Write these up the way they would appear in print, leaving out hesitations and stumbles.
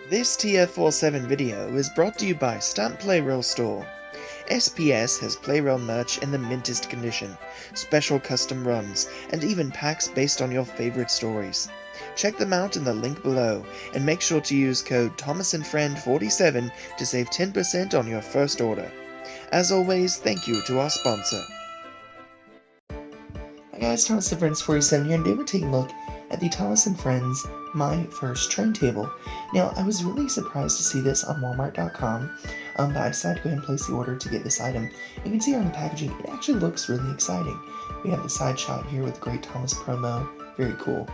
This TF47 video is brought to you by Stamp Playroll Store. SPS has Playroll merch in the mintest condition, special custom runs, and even packs based on your favorite stories. Check them out in the link below, and make sure to use code ThomasandFriend47 to save 10% on your first order. As always, thank you to our sponsor. Hi guys, Thomas and Friends 47 here, and today we're taking a look at the Thomas and Friends My First Train Table. Now, I was really surprised to see this on Walmart.com, but I decided to go ahead and place the order to get this item. You can see here on the packaging, it actually looks really exciting. We have the side shot here with the Great Thomas promo, very cool.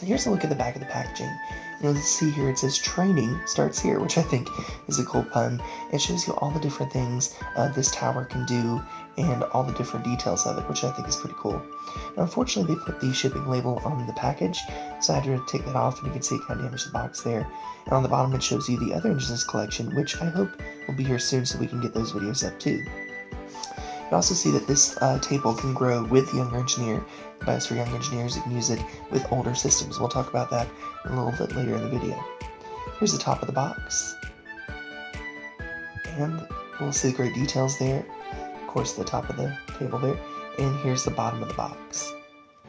And here's a look at the back of the packaging. You'll see here it says training starts here, which I think is a cool pun. It shows you all the different things this tower can do and all the different details of it, which I think is pretty cool. Now, unfortunately, they put the shipping label on the package, so I had to take that off, and you can see it kind of damaged the box there. And on the bottom, it shows you the other Engines collection, which I hope will be here soon so we can get those videos up too. You also see that this table can grow with Younger Engineer. Best for young engineers, you can use it with older systems. We'll talk about that a little bit later in the video. Here's the top of the box. And we'll see the great details there. Of course, the top of the table there. And here's the bottom of the box.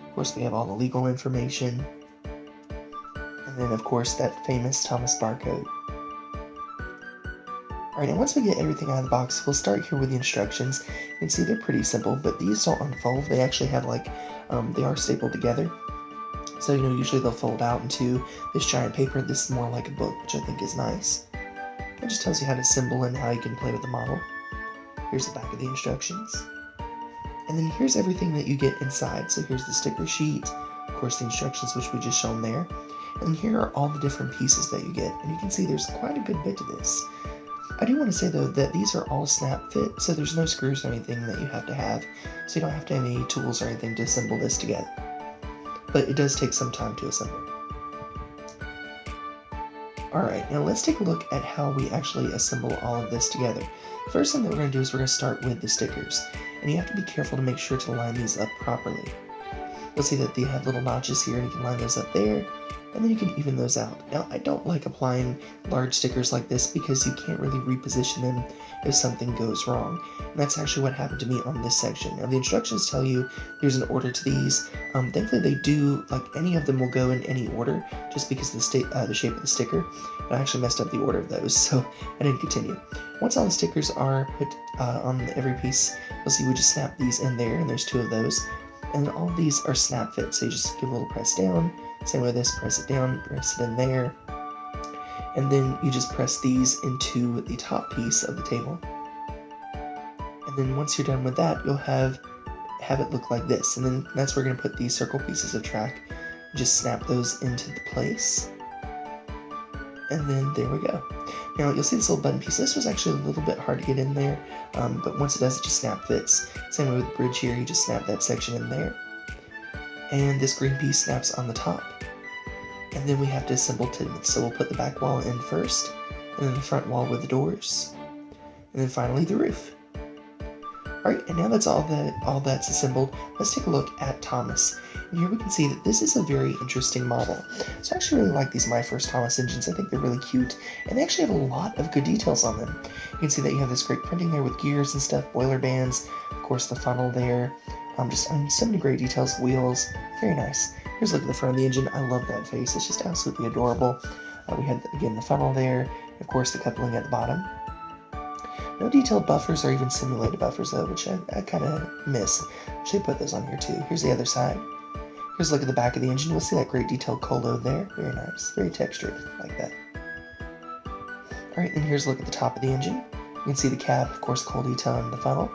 Of course, we have all the legal information. And then, of course, that famous Thomas barcode. Alright, and once we get everything out of the box, we'll start here with the instructions. You can see they're pretty simple, but these don't unfold. They actually have they are stapled together. So, usually they'll fold out into this giant paper. This is more like a book, which I think is nice. It just tells you how to assemble and how you can play with the model. Here's the back of the instructions. And then here's everything that you get inside. So here's the sticker sheet, of course the instructions which we just shown there. And here are all the different pieces that you get. And you can see there's quite a good bit to this. I do want to say though that these are all snap fit, so there's no screws or anything that you have to have, so you don't have to have any tools or anything to assemble this together. But it does take some time to assemble. Alright, now let's take a look at how we actually assemble all of this together. First thing that we're going to do is we're going to start with the stickers, and you have to be careful to make sure to line these up properly. You'll see that they have little notches here, and you can line those up there, and then you can even those out. Now, I don't like applying large stickers like this because you can't really reposition them if something goes wrong. And that's actually what happened to me on this section. Now, the instructions tell you there's an order to these. Thankfully, they do, any of them will go in any order just because of the shape of the sticker. But I actually messed up the order of those, so I didn't continue. Once all the stickers are put on every piece, you'll see we just snap these in there, and there's 2 of those. And all of these are snap fit, so you just give a little press down. Same with this, press it down, press it in there. And then you just press these into the top piece of the table. And then once you're done with that, you'll have it look like this. And then that's where we're going to put these circle pieces of track. Just snap those into the place. And then there we go. Now you'll see this little button piece. This was actually a little bit hard to get in there, but once it does, it just snap fits. Same way with the bridge here, you just snap that section in there. And this green piece snaps on the top. And then we have to assemble tidbits. So we'll put the back wall in first, and then the front wall with the doors, and then finally the roof. Alright, and now that's all that's assembled, let's take a look at Thomas. And here we can see that this is a very interesting model. So I actually really like these My First Thomas engines. I think they're really cute, and they actually have a lot of good details on them. You can see that you have this great printing there with gears and stuff, boiler bands, of course the funnel there. So many great details, wheels, very nice. Here's a look at the front of the engine. I love that face, it's just absolutely adorable. We had, again, the funnel there, of course the coupling at the bottom. No detailed buffers or even simulated buffers though, which I kind of miss. Should put those on here too. Here's the other side. Here's a look at the back of the engine. We'll see that great detailed colo there. Very nice, very textured, like that. Alright, and here's a look at the top of the engine. You can see the cab, of course, coal detail and the funnel.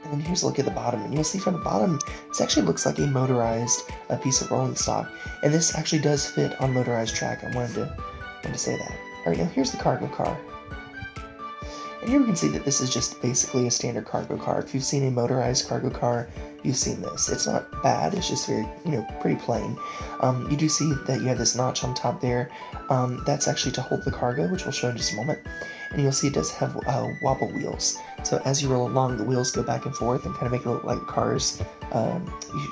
And then here's a look at the bottom, and you'll see from the bottom, this actually looks like a motorized piece of rolling stock, and this actually does fit on motorized track. I wanted to say that. Alright, now here's the cargo car. And here we can see that this is just basically a standard cargo car. If you've seen a motorized cargo car, you've seen this. It's not bad, it's just very, pretty plain. You do see that you have this notch on top there. That's actually to hold the cargo, which we'll show in just a moment. and you'll see it does have wobble wheels. So as you roll along, the wheels go back and forth and kind of make it look like cars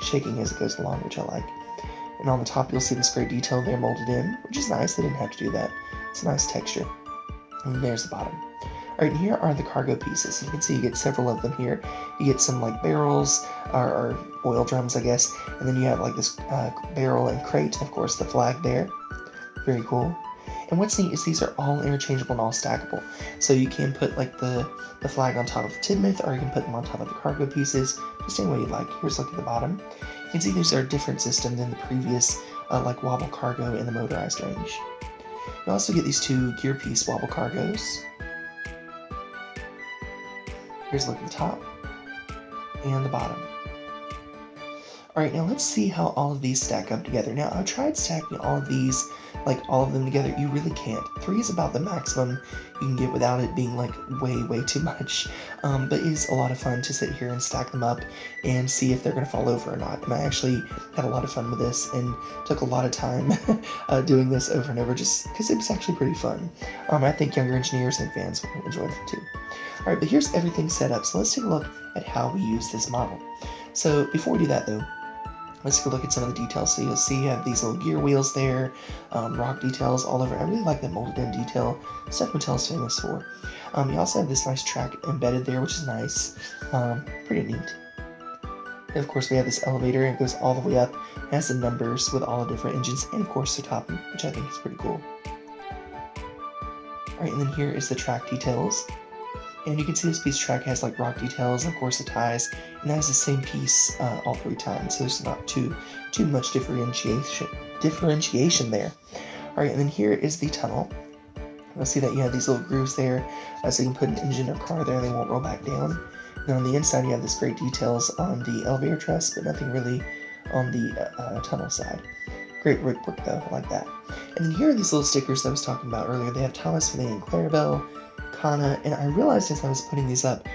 shaking as it goes along, which I like. And on the top, you'll see this great detail there molded in, which is nice. They didn't have to do that. It's a nice texture. And there's the bottom. Alright, and here are the cargo pieces. You can see you get several of them here. You get some like barrels, or oil drums, I guess, and then you have like this barrel and crate, and of course the flag there. Very cool. And what's neat is these are all interchangeable and all stackable. So you can put like the flag on top of the Tidmouth, or you can put them on top of the cargo pieces, just any way you like. Here's a look at the bottom. You can see these are a different system than the previous like wobble cargo in the motorized range. You also get these two gear piece wobble cargos. Here's a look at the top and the bottom. Alright, now let's see how all of these stack up together. Now, I've tried stacking all of these, like all of them together. You really can't. 3 is about the maximum you can get without it being like way too much. But it is a lot of fun to sit here and stack them up and see if they're going to fall over or not. And I actually had a lot of fun with this and took a lot of time doing this over and over just because it was actually pretty fun. I think younger engineers and fans will enjoy them too. Alright, but here's everything set up. So let's take a look at how we use this model. So before we do that though, let's take a look at some of the details. So you'll see you have these little gear wheels there, rock details all over. I really like that molded in detail. Stuff Mattel's famous for. You also have this nice track embedded there, which is nice. Pretty neat. And of course we have this elevator, and it goes all the way up. It has the numbers with all the different engines, and of course the top, which I think is pretty cool. Alright, and then here is the track details. And you can see this piece of track has like rock details, and of course the ties, and that has the same piece all 3 times, so there's not too much differentiation there. Alright, and then here is the tunnel. You'll see that you have these little grooves there, so you can put an engine or car there and they won't roll back down. And on the inside you have this great details on the elevator truss, but nothing really on the tunnel side. Great work though, I like that. And then here are these little stickers that I was talking about earlier. They have Thomas, Vinay, and Clarabelle, Kana, and I realized as I was putting these up,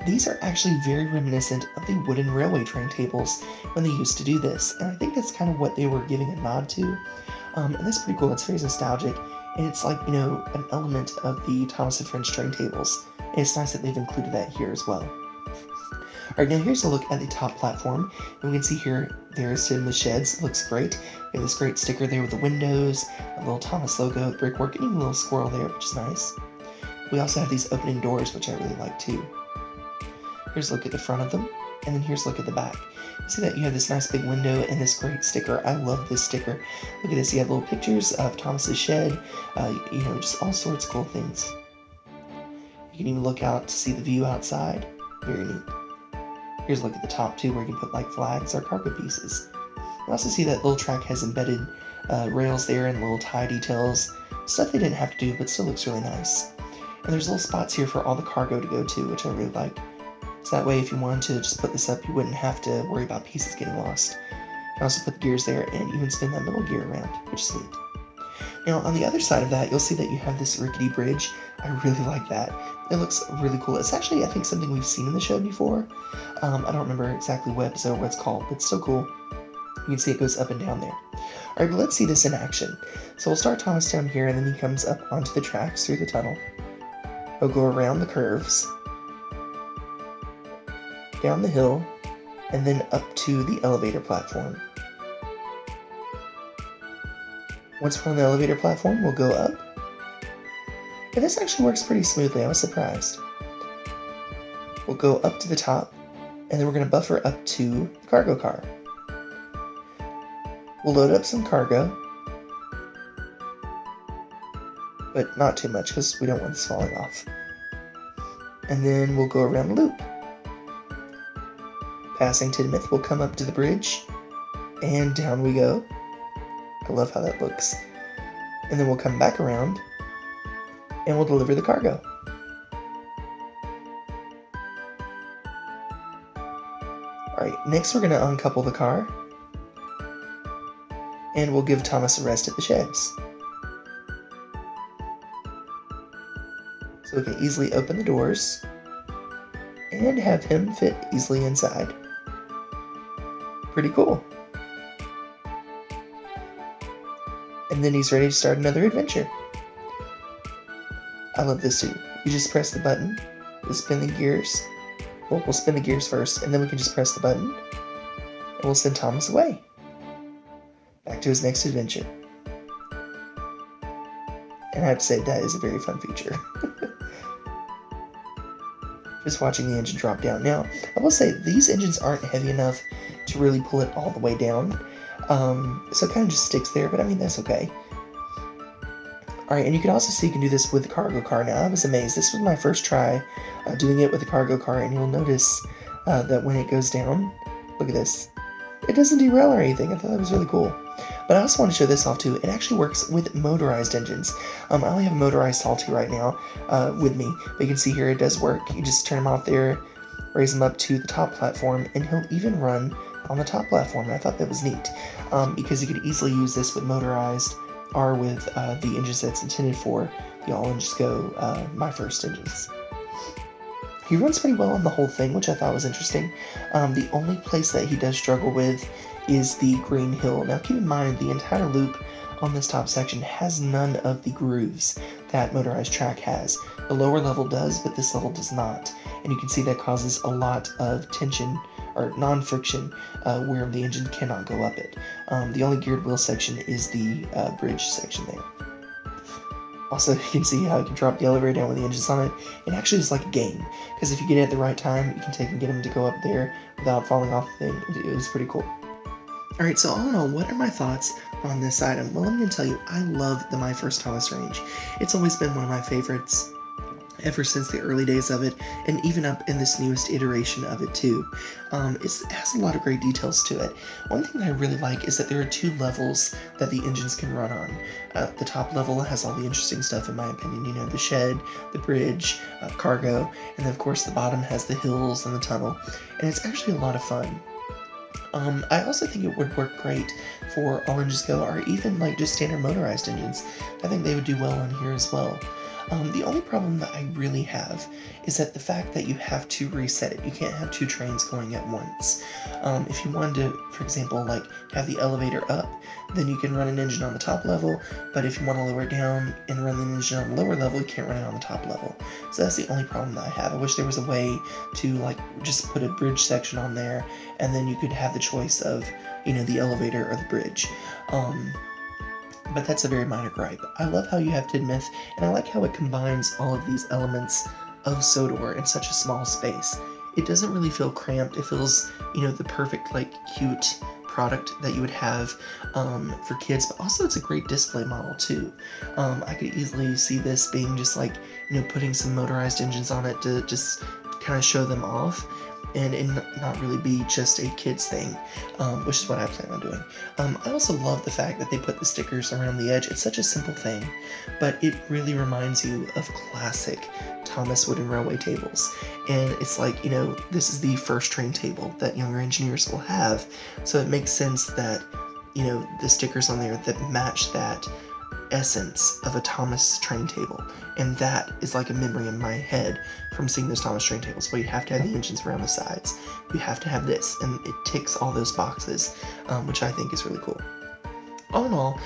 these are actually very reminiscent of the wooden railway train tables when they used to do this, and I think that's kind of what they were giving a nod to. And that's pretty cool. It's very nostalgic, and it's like, you know, an element of the Thomas and French train tables, and it's nice that they've included that here as well. Alright, now here's a look at the top platform, and we can see here there's in the sheds. It looks great. We have this great sticker there with the windows, a little Thomas logo, brickwork, and even a little squirrel there, which is nice. We also have these opening doors, which I really like too. Here's a look at the front of them, and then here's a look at the back. You see that you have this nice big window and this great sticker. I love this sticker. Look at this, you have little pictures of Thomas's shed, you know, just all sorts of cool things. You can even look out to see the view outside. Very neat. Here's a look at the top too, where you can put like flags or cargo pieces. You also see that little track has embedded rails there and little tie details. Stuff they didn't have to do, but still looks really nice. And there's little spots here for all the cargo to go to, which I really like. So that way if you wanted to just put this up, you wouldn't have to worry about pieces getting lost. You can also put the gears there and even spin that middle gear around, which is neat. Now on the other side of that, you'll see that you have this rickety bridge. I really like that. It looks really cool. It's actually, I think, something we've seen in the show before. I don't remember exactly what episode or what it's called, but it's still cool. You can see it goes up and down there. Alright, but let's see this in action. So we'll start Thomas down here, and then he comes up onto the tracks through the tunnel. He'll go around the curves, down the hill, and then up to the elevator platform. Once we're on the elevator platform, we'll go up. And this actually works pretty smoothly. I was surprised. We'll go up to the top, and then we're going to buffer up to the cargo car. We'll load up some cargo, but not too much because we don't want this falling off. And then we'll go around the loop. Passing Tidmouth, we'll come up to the bridge, and down we go. I love how that looks. And then we'll come back around, and we'll deliver the cargo. Alright, next we're going to uncouple the car, and we'll give Thomas a rest at the sheds. So we can easily open the doors, and have him fit easily inside. Pretty cool. And then he's ready to start another adventure. I love this too. You just press the button, you spin the gears. Well, we'll spin the gears first, and then we can just press the button, and we'll send Thomas away, back to his next adventure. And I have to say, that is a very fun feature. Just watching the engine drop down. Now, I will say, these engines aren't heavy enough to really pull it all the way down. So it kind of just sticks there, but I mean, that's okay. Alright, and you can also see you can do this with the cargo car. Now, I was amazed. This was my first try doing it with the cargo car, and you'll notice that when it goes down, look at this. It doesn't derail or anything. I thought that was really cool. But I also want to show this off too. It actually works with motorized engines. I only have a motorized Tall 2 right now with me, but you can see here it does work. You just turn him off there, raise him up to the top platform, and he'll even run on the top platform. And I thought that was neat because you could easily use this with motorized or with the engines that's intended for the All Engines Go My First engines. He runs pretty well on the whole thing, which I thought was interesting. The only place that he does struggle with is the green hill. Now keep in mind, the entire loop on this top section has none of the grooves that Motorized track has. The lower level does, but this level does not. And you can see that causes a lot of tension, or non-friction, where the engine cannot go up it. The only geared wheel section is the bridge section there. Also, you can see how you can drop the elevator down with the engines on it. It actually is like a game, because if you get it at the right time, you can take and get them to go up there without falling off the thing. It was pretty cool. Alright, so all in all, what are my thoughts on this item? Well, I'm going to tell you, I love the My First Thomas range. It's always been one of my favorites ever since the early days of it, and even up in this newest iteration of it too. It has a lot of great details to it. One thing that I really like is that there are two levels that the engines can run on. The top level has all the interesting stuff in my opinion, you know, the shed, the bridge, cargo, and then of course the bottom has the hills and the tunnel, and it's actually a lot of fun. I also think it would work great for All Engines Go, or even like just standard motorized engines. I think they would do well on here as well. The only problem that I really have is that the fact that you have to reset it. You can't have two trains going at once. If you wanted to, for example, like have the elevator up, then you can run an engine on the top level, but if you want to lower it down and run the engine on the lower level, you can't run it on the top level. So that's the only problem that I have. I wish there was a way to like just put a bridge section on there, and then you could have the choice of, you know, the elevator or the bridge. But that's a very minor gripe. I love how you have Tidmouth, and I like how it combines all of these elements of Sodor in such a small space. It doesn't really feel cramped. It feels, you know, the perfect, like, cute product that you would have for kids, but also it's a great display model too. I could easily see this being just like, you know, putting some motorized engines on it to just kind of show them off, and not really be just a kids thing, which is what I plan on doing. I also love the fact that they put the stickers around the edge. It's such a simple thing, but it really reminds you of classic Thomas Wooden Railway tables. And it's like, you know, this is the first train table that younger engineers will have, so it makes sense that, you know, the stickers on there that match that essence of a Thomas train table, and that is like a memory in my head from seeing those Thomas train tables, where you have to have the engines around the sides, you have to have this, and it ticks all those boxes, which I think is really cool. All in all,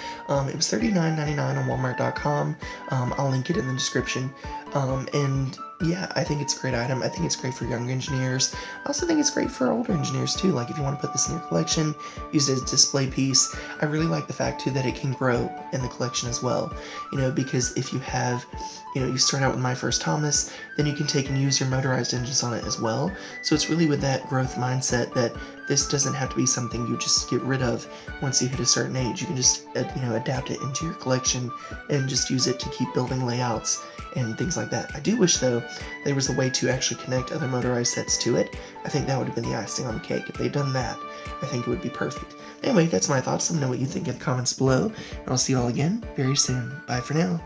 it was $39.99 on Walmart.com. I'll link it in the description, and yeah, I think it's a great item. I think it's great for young engineers. I also think it's great for older engineers too. Like if you want to put this in your collection, use it as a display piece. I really like the fact too that it can grow in the collection as well. You know, because if you have, you know, you start out with My First Thomas, then you can take and use your motorized engines on it as well. So it's really with that growth mindset that this doesn't have to be something you just get rid of once you hit a certain age. You can just, you know, adapt it into your collection and just use it to keep building layouts and things like that. I do wish though there was a way to actually connect other motorized sets to it. I think that would have been the icing on the cake. If they'd done that, I think it would be perfect. Anyway, that's my thoughts. Let me know what you think in the comments below, and I'll see you all again very soon. Bye for now.